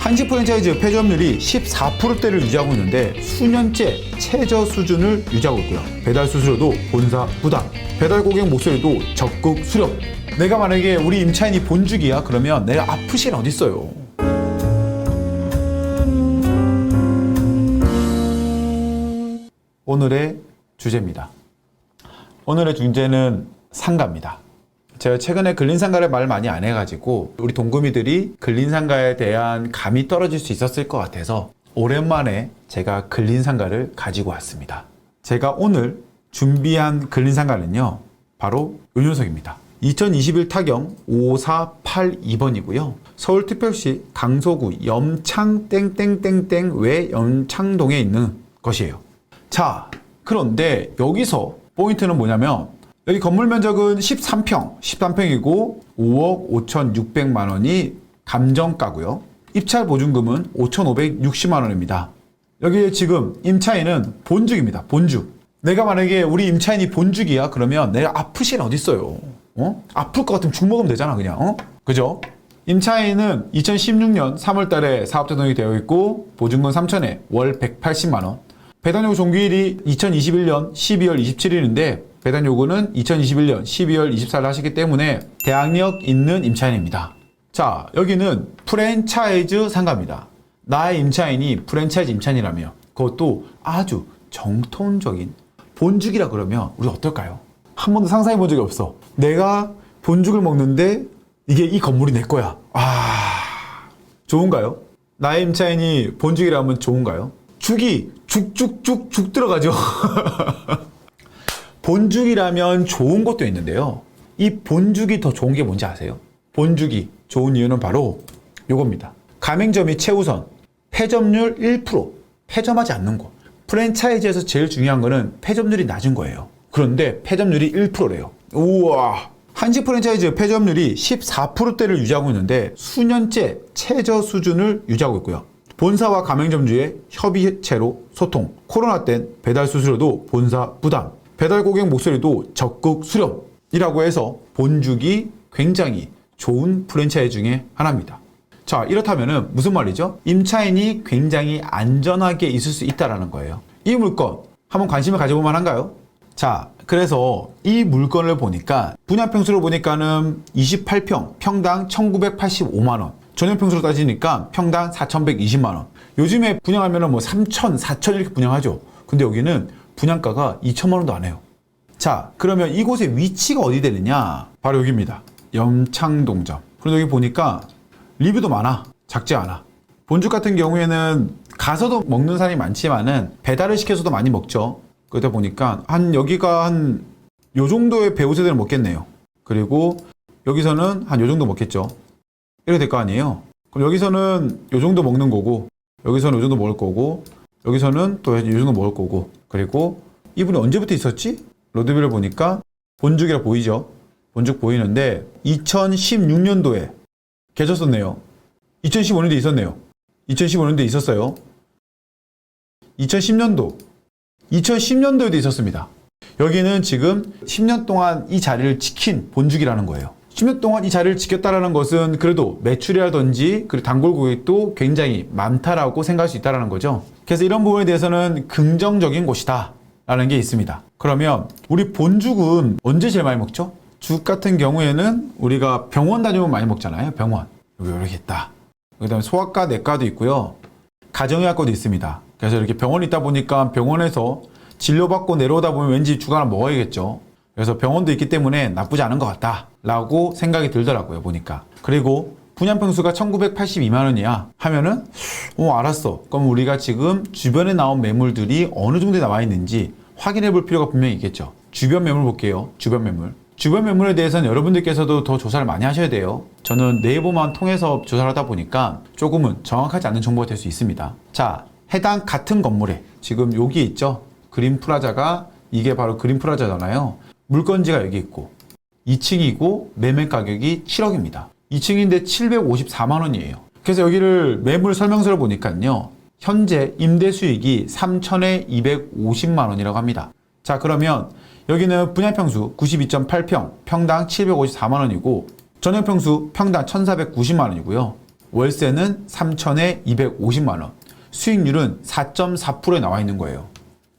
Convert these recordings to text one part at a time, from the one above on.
한식 프랜차이즈 폐점률이 14%대를 유지하고 있는데 수년째 최저 수준을 유지하고 있고요. 배달 수수료도 본사 부담, 배달 고객 목소리도 적극 수렴. 내가 만약에 우리 임차인이 본죽이야 그러면 내가 아플 시간 어딨어요. 오늘의 주제입니다. 오늘의 주제는 상가입니다. 제가 최근에 근린상가를 말 많이 안 해가지고 우리 동구미들이 근린상가에 대한 감이 떨어질 수 있었을 것 같아서 오랜만에 제가 근린상가를 가지고 왔습니다. 제가 오늘 준비한 근린상가는요 바로 요 녀석입니다. 2021 타경 5482번이고요 서울특별시 강서구 염창 땡땡땡땡 외 염창동에 있는 것이에요. 자, 그런데 여기서 포인트는 뭐냐면 여기 건물 면적은 13평이고 5억 5,600만 원이 감정가고요. 입찰 보증금은 5,560만 원입니다. 여기에 지금 임차인은 본죽입니다. 본죽. 내가 만약에 우리 임차인이 본죽이야 그러면 내가 아플 시간 어딨어요. 아플 것 같으면 죽 먹으면 되잖아 그냥. 그죠? 임차인은 2016년 3월 달에 사업자 등록이 되어 있고 보증금 3,000에 월 180만 원. 배당요구 종기일이 2021년 12월 27일인데 배당 요구는 2021년 12월 24일 하시기 때문에 대항력 있는 임차인입니다. 자, 여기는 프랜차이즈 상가입니다. 나의 임차인이 프랜차이즈 임차인이라며 그것도 아주 정통적인 본죽이라 그러면 우리 어떨까요? 한 번도 상상해 본 적이 없어. 내가 본죽을 먹는데 이게 이 건물이 내 거야. 좋은가요? 나의 임차인이 본죽이라면 좋은가요? 죽이 죽 들어가죠. 본죽이라면 좋은 것도 있는데요. 이 본죽이 더 좋은 게 뭔지 아세요? 본죽이 좋은 이유는 바로 요겁니다. 가맹점이 최우선, 폐점률 1%, 폐점하지 않는 거. 프랜차이즈에서 제일 중요한 거는 폐점률이 낮은 거예요. 그런데 폐점률이 1%래요. 우와! 한식 프랜차이즈 폐점률이 14%대를 유지하고 있는데 수년째 최저 수준을 유지하고 있고요. 본사와 가맹점주의 협의체로 소통, 코로나 땐 배달 수수료도 본사 부담, 배달 고객 목소리도 적극 수렴이라고 해서 본죽이 굉장히 좋은 프랜차이즈 중에 하나입니다. 자, 이렇다면은 무슨 말이죠? 임차인이 굉장히 안전하게 있을 수 있다는 거예요. 이 물건 한번 관심을 가져볼 만한가요? 자, 그래서 이 물건을 보니까 분양평수로 보니까는 28평, 평당 1,985만 원. 전용평수로 따지니까 평당 4,120만 원. 요즘에 분양하면은 뭐 3,000, 4,000 이렇게 분양하죠. 근데 여기는 분양가가 2천만 원도 안 해요. 자, 그러면 이곳의 위치가 어디 되느냐? 바로 여기입니다. 염창동점. 그리고 여기 보니까 리뷰도 많아. 작지 않아. 본죽 같은 경우에는 가서도 먹는 사람이 많지만은 배달을 시켜서도 많이 먹죠. 그러다 보니까 여기가 한 요 정도의 배우 세대를 먹겠네요. 그리고 여기서는 한 요 정도 먹겠죠. 이렇게 될 거 아니에요. 그럼 여기서는 요 정도 먹는 거고, 여기서는 요 정도 먹을 거고, 여기서는 또 요 정도 먹을 거고, 그리고 이분이 언제부터 있었지? 로드뷰를 보니까 본죽이라 보이죠? 본죽 보이는데 2016년도에 계셨었네요. 2015년도에 있었네요. 2015년도에 있었어요. 2010년도에도 있었습니다. 여기는 지금 10년 동안 이 자리를 지킨 본죽이라는 거예요. 10년 동안 이 자리를 지켰다는 것은 그래도 매출이라든지 그리고 단골 고객도 굉장히 많다라고 생각할 수 있다는 거죠. 그래서 이런 부분에 대해서는 긍정적인 곳이다 라는 게 있습니다. 그러면 우리 본죽은 언제 제일 많이 먹죠? 죽 같은 경우에는 우리가 병원 다니면 많이 먹잖아요. 병원. 여기 이렇게 있다. 그 다음에 소아과, 내과도 있고요. 가정의학과도 있습니다. 그래서 이렇게 병원이 있다 보니까 병원에서 진료받고 내려오다 보면 왠지 죽 하나 먹어야겠죠. 그래서 병원도 있기 때문에 나쁘지 않은 것 같다 라고 생각이 들더라고요. 보니까. 그리고 분양평수가 1,982만 원이야 하면은 알았어. 그럼 우리가 지금 주변에 나온 매물들이 어느 정도에 나와 있는지 확인해 볼 필요가 분명히 있겠죠. 주변 매물 볼게요. 주변 매물. 주변 매물에 대해서는 여러분들께서도 더 조사를 많이 하셔야 돼요. 저는 네이버만 통해서 조사를 하다 보니까 조금은 정확하지 않은 정보가 될 수 있습니다. 자, 해당 같은 건물에 지금 여기 있죠. 그린프라자가 이게 바로 그린프라자잖아요. 물건지가 여기 있고 2층이고 매매 가격이 7억입니다. 2층인데 754만 원이에요. 그래서 여기를 매물 설명서를 보니까요. 현재 임대 수익이 3천에 250만 원이라고 합니다. 자, 그러면 여기는 분양평수 92.8평, 평당 754만 원이고 전용평수 평당 1,490만 원이고요. 월세는 3천에 250만 원. 수익률은 4.4%에 나와 있는 거예요.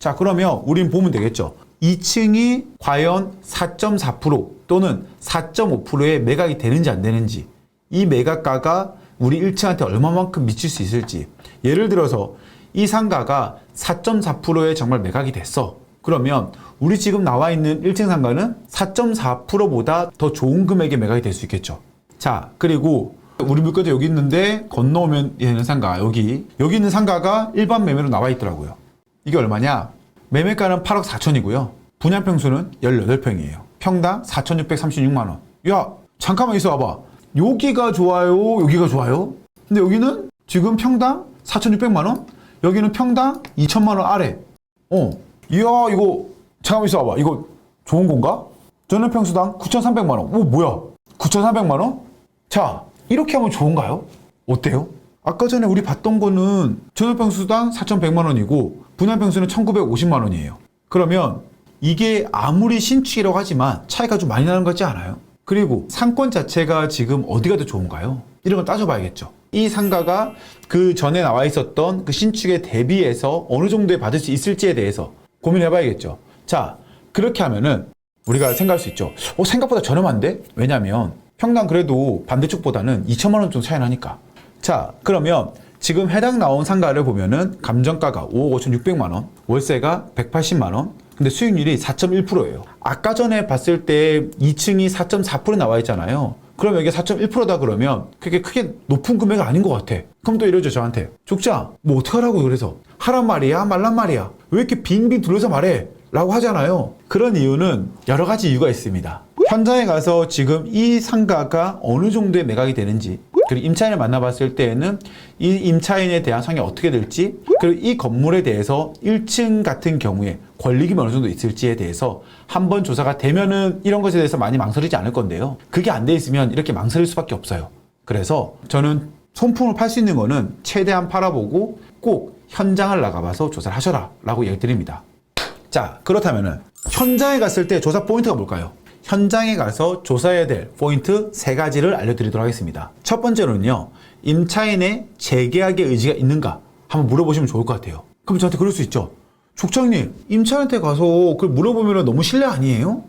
자, 그러면 우린 보면 되겠죠. 2층이 과연 4.4% 또는 4.5%의 매각이 되는지 안 되는지, 이 매각가가 우리 1층한테 얼마만큼 미칠 수 있을지. 예를 들어서 이 상가가 4.4%에 정말 매각이 됐어. 그러면 우리 지금 나와 있는 1층 상가는 4.4%보다 더 좋은 금액에 매각이 될 수 있겠죠. 자, 그리고 우리 물건도 여기 있는데 건너오면 되는 상가, 여기 있는 상가가 일반 매매로 나와 있더라고요. 이게 얼마냐? 매매가는 8억 4천이고요. 분양평수는 18평이에요. 평당 4,636만 원. 야, 잠깐만 있어 봐봐. 여기가 좋아요? 여기가 좋아요? 근데 여기는 지금 평당 4,600만 원? 여기는 평당 2천만 원 아래. 이야, 이거 잠깐만 있어 봐봐. 이거 좋은 건가? 전년 평수당 9,300만 원. 오, 뭐야? 9,300만 원? 자, 이렇게 하면 좋은가요? 어때요? 아까 전에 우리 봤던 거는 전년 평수당 4,100만 원이고 분양 평수는 1,950만 원이에요. 그러면 이게 아무리 신축이라고 하지만 차이가 좀 많이 나는 것 같지 않아요? 그리고 상권 자체가 지금 어디가 더 좋은가요? 이런 걸 따져봐야겠죠. 이 상가가 그 전에 나와 있었던 그 신축에 대비해서 어느 정도에 받을 수 있을지에 대해서 고민해봐야겠죠. 자, 그렇게 하면은 우리가 생각할 수 있죠. 생각보다 저렴한데? 왜냐면 평당 그래도 반대쪽보다는 2천만 원 정도 차이 나니까. 자, 그러면 지금 해당 나온 상가를 보면은 감정가가 5억 5,600만 원, 월세가 180만 원, 근데 수익률이 4.1%예요. 아까 전에 봤을 때 2층이 4.4% 나와 있잖아요. 그럼 여기가 4.1%다 그러면 그게 크게 높은 금액은 아닌 것 같아. 그럼 또 이러죠, 저한테. 족자, 뭐 어떡하라고 그래서. 하란 말이야? 말란 말이야? 왜 이렇게 빙빙 둘러서 말해? 라고 하잖아요. 그런 이유는 여러 가지 이유가 있습니다. 현장에 가서 지금 이 상가가 어느 정도의 매각이 되는지, 그리고 임차인을 만나봤을 때에는 이 임차인에 대한 성향이 어떻게 될지, 그리고 이 건물에 대해서 1층 같은 경우에 권리금이 어느 정도 있을지에 대해서 한번 조사가 되면은 이런 것에 대해서 많이 망설이지 않을 건데요. 그게 안 돼 있으면 이렇게 망설일 수밖에 없어요. 그래서 저는 손품을 팔 수 있는 거는 최대한 팔아보고 꼭 현장을 나가봐서 조사를 하셔라 라고 얘기 드립니다. 자, 그렇다면은 현장에 갔을 때 조사 포인트가 뭘까요? 현장에 가서 조사해야 될 포인트 3가지를 알려드리도록 하겠습니다. 첫 번째로는요, 임차인의 재계약의 의지가 있는가 한번 물어보시면 좋을 것 같아요. 그럼 저한테 그럴 수 있죠. 족장님, 임차인한테 가서 그걸 물어보면 너무 실례 아니에요?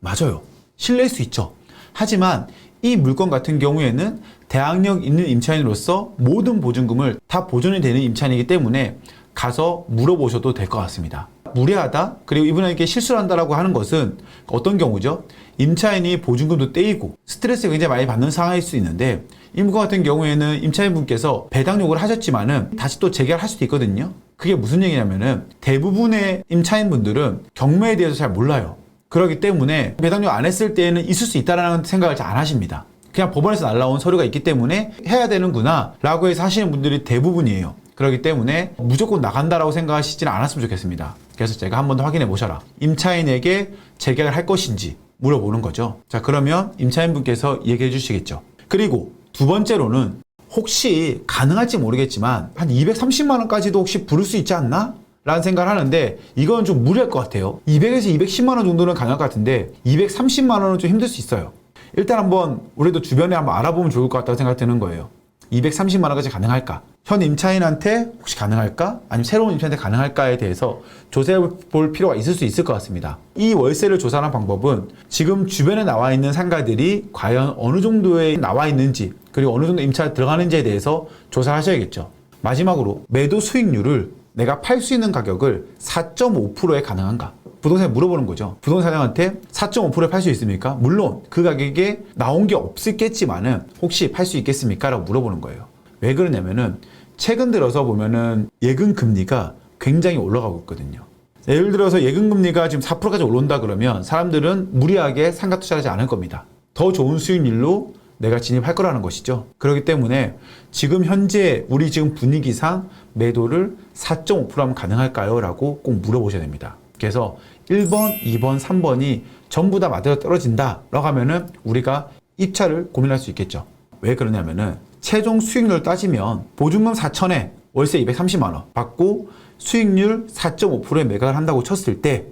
맞아요. 실례일 수 있죠. 하지만 이 물건 같은 경우에는 대항력 있는 임차인으로서 모든 보증금을 다 보존이 되는 임차인이기 때문에 가서 물어보셔도 될 것 같습니다. 무례하다, 그리고 이분에게 실수를 한다라고 하는 것은 어떤 경우죠? 임차인이 보증금도 떼이고 스트레스를 굉장히 많이 받는 상황일 수 있는데, 이 물건 같은 경우에는 임차인분께서 배당 요구를 하셨지만은 다시 또 재계약을 할 수도 있거든요. 그게 무슨 얘기냐면은 대부분의 임차인분들은 경매에 대해서 잘 몰라요. 그렇기 때문에 배당 요구 안 했을 때에는 있을 수 있다라는 생각을 잘 안 하십니다. 그냥 법원에서 날라온 서류가 있기 때문에 해야 되는구나 라고 해서 하시는 분들이 대부분이에요. 그렇기 때문에 무조건 나간다라고 생각하시지는 않았으면 좋겠습니다. 그래서 제가 한 번 더 확인해 보셔라. 임차인에게 재계약을 할 것인지 물어보는 거죠. 자, 그러면 임차인분께서 얘기해 주시겠죠. 그리고 두 번째로는 혹시 가능할지 모르겠지만 한 230만 원까지도 혹시 부를 수 있지 않나? 라는 생각을 하는데 이건 좀 무리할 것 같아요. 200에서 210만 원 정도는 가능할 것 같은데 230만 원은 좀 힘들 수 있어요. 일단 한번 우리도 주변에 한번 알아보면 좋을 것 같다고 생각이 드는 거예요. 230만 원까지 가능할까? 현 임차인한테 혹시 가능할까? 아니면 새로운 임차인한테 가능할까에 대해서 조사해 볼 필요가 있을 수 있을 것 같습니다. 이 월세를 조사하는 방법은 지금 주변에 나와 있는 상가들이 과연 어느 정도에 나와 있는지, 그리고 어느 정도 임차가 들어가는지에 대해서 조사를 하셔야겠죠. 마지막으로 매도 수익률을 내가 팔 수 있는 가격을 4.5%에 가능한가? 부동산에 물어보는 거죠. 부동산 사장한테 4.5%에 팔 수 있습니까? 물론 그 가격에 나온 게 없겠지만은 혹시 팔 수 있겠습니까? 라고 물어보는 거예요. 왜 그러냐면은 최근 들어서 보면은 예금 금리가 굉장히 올라가고 있거든요. 예를 들어서 예금 금리가 지금 4%까지 올라온다 그러면 사람들은 무리하게 상가 투자하지 않을 겁니다. 더 좋은 수익률로 내가 진입할 거라는 것이죠. 그렇기 때문에 지금 현재 우리 지금 분위기상 매도를 4.5% 하면 가능할까요? 라고 꼭 물어보셔야 됩니다. 그래서 1번, 2번, 3번이 전부 다 맞아 떨어진다 라고 하면은 우리가 입찰을 고민할 수 있겠죠. 왜 그러냐면은 최종 수익률을 따지면 보증금 4천에 월세 230만 원 받고 수익률 4.5%에 매각을 한다고 쳤을 때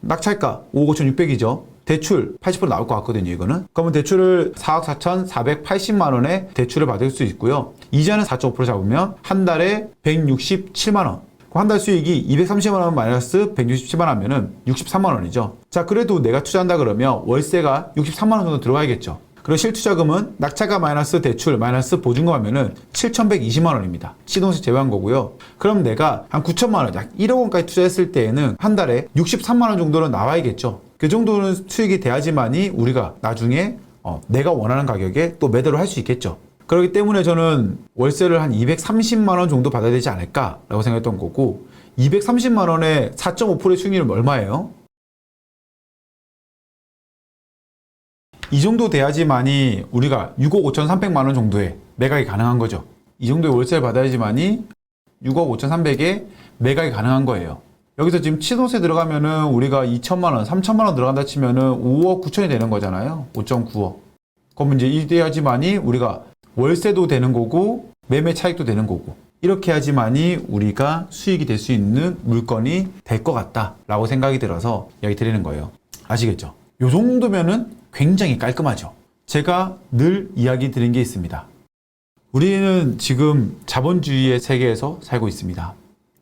낙찰가 5억 5,600이죠. 대출 80% 나올 것 같거든요, 이거는. 그러면 대출을 4억 4,480만 원에 대출을 받을 수 있고요. 이자는 4.5% 잡으면 한 달에 167만 원. 한 달 수익이 230만 원 마이너스 167만 원 하면은 63만 원이죠. 자, 그래도 내가 투자한다 그러면 월세가 63만 원 정도 들어가야겠죠. 그리고 실투자금은 낙찰가 마이너스 대출 마이너스 보증금 하면은 7,120만 원입니다. 시동세 제외한 거고요. 그럼 내가 한 9천만 원, 약 1억 원까지 투자했을 때에는 한 달에 63만 원 정도는 나와야겠죠. 그 정도는 수익이 돼야지만이 우리가 나중에 내가 원하는 가격에 또 매도를 할 수 있겠죠. 그렇기 때문에 저는 월세를 한 230만 원 정도 받아야 되지 않을까라고 생각했던 거고, 230만 원에 4.5%의 수익률은 얼마예요? 이 정도 돼야지만이 우리가 6억 5,300만 원 정도의 매각이 가능한 거죠. 이 정도의 월세를 받아야지만이 6억 5,300에 매각이 가능한 거예요. 여기서 지금 취소세 들어가면은 우리가 2천만 원, 3천만 원 들어간다 치면은 5억 9천이 되는 거잖아요. 5.9억. 그럼 이제 이래야지만이 우리가 월세도 되는 거고 매매 차익도 되는 거고, 이렇게 해야지만이 우리가 수익이 될 수 있는 물건이 될 것 같다라고 생각이 들어서 이야기 드리는 거예요. 아시겠죠? 요 정도면은 굉장히 깔끔하죠. 제가 늘 이야기 드린 게 있습니다. 우리는 지금 자본주의의 세계에서 살고 있습니다.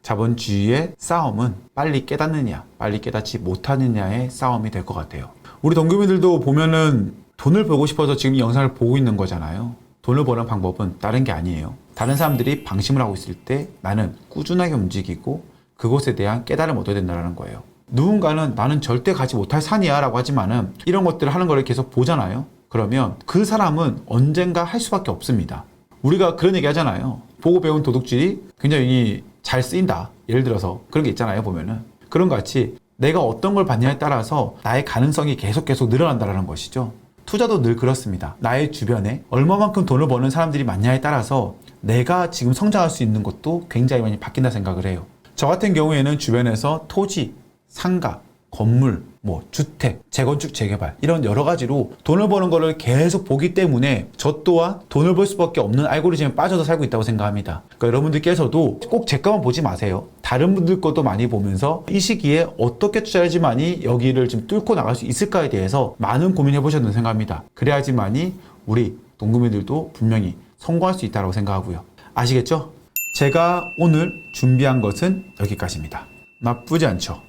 자본주의의 싸움은 빨리 깨닫느냐, 빨리 깨닫지 못하느냐의 싸움이 될 것 같아요. 우리 동교민들도 보면은 돈을 벌고 싶어서 지금 이 영상을 보고 있는 거잖아요. 돈을 버는 방법은 다른 게 아니에요. 다른 사람들이 방심을 하고 있을 때 나는 꾸준하게 움직이고 그것에 대한 깨달음을 얻어야 된다는 거예요. 누군가는 나는 절대 가지 못할 산이야 라고 하지만은 이런 것들을 하는 걸 계속 보잖아요. 그러면 그 사람은 언젠가 할 수밖에 없습니다. 우리가 그런 얘기 하잖아요. 보고 배운 도둑질이 굉장히 잘 쓰인다. 예를 들어서 그런 게 있잖아요, 보면은. 그런 것 같이 내가 어떤 걸 받냐에 따라서 나의 가능성이 계속 늘어난다는 것이죠. 투자도 늘 그렇습니다. 나의 주변에 얼마만큼 돈을 버는 사람들이 많냐에 따라서 내가 지금 성장할 수 있는 것도 굉장히 많이 바뀐다 생각을 해요. 저 같은 경우에는 주변에서 토지, 상가, 건물, 주택, 재건축, 재개발 이런 여러 가지로 돈을 버는 거를 계속 보기 때문에 저 또한 돈을 벌 수밖에 없는 알고리즘에 빠져서 살고 있다고 생각합니다. 그러니까 여러분들께서도 꼭 제 것만 보지 마세요. 다른 분들 것도 많이 보면서 이 시기에 어떻게 투자해야지만이 여기를 좀 뚫고 나갈 수 있을까에 대해서 많은 고민해 보셨다고 생각합니다. 그래야지만이 우리 동구민들도 분명히 성공할 수 있다고 생각하고요. 아시겠죠? 제가 오늘 준비한 것은 여기까지입니다. 나쁘지 않죠?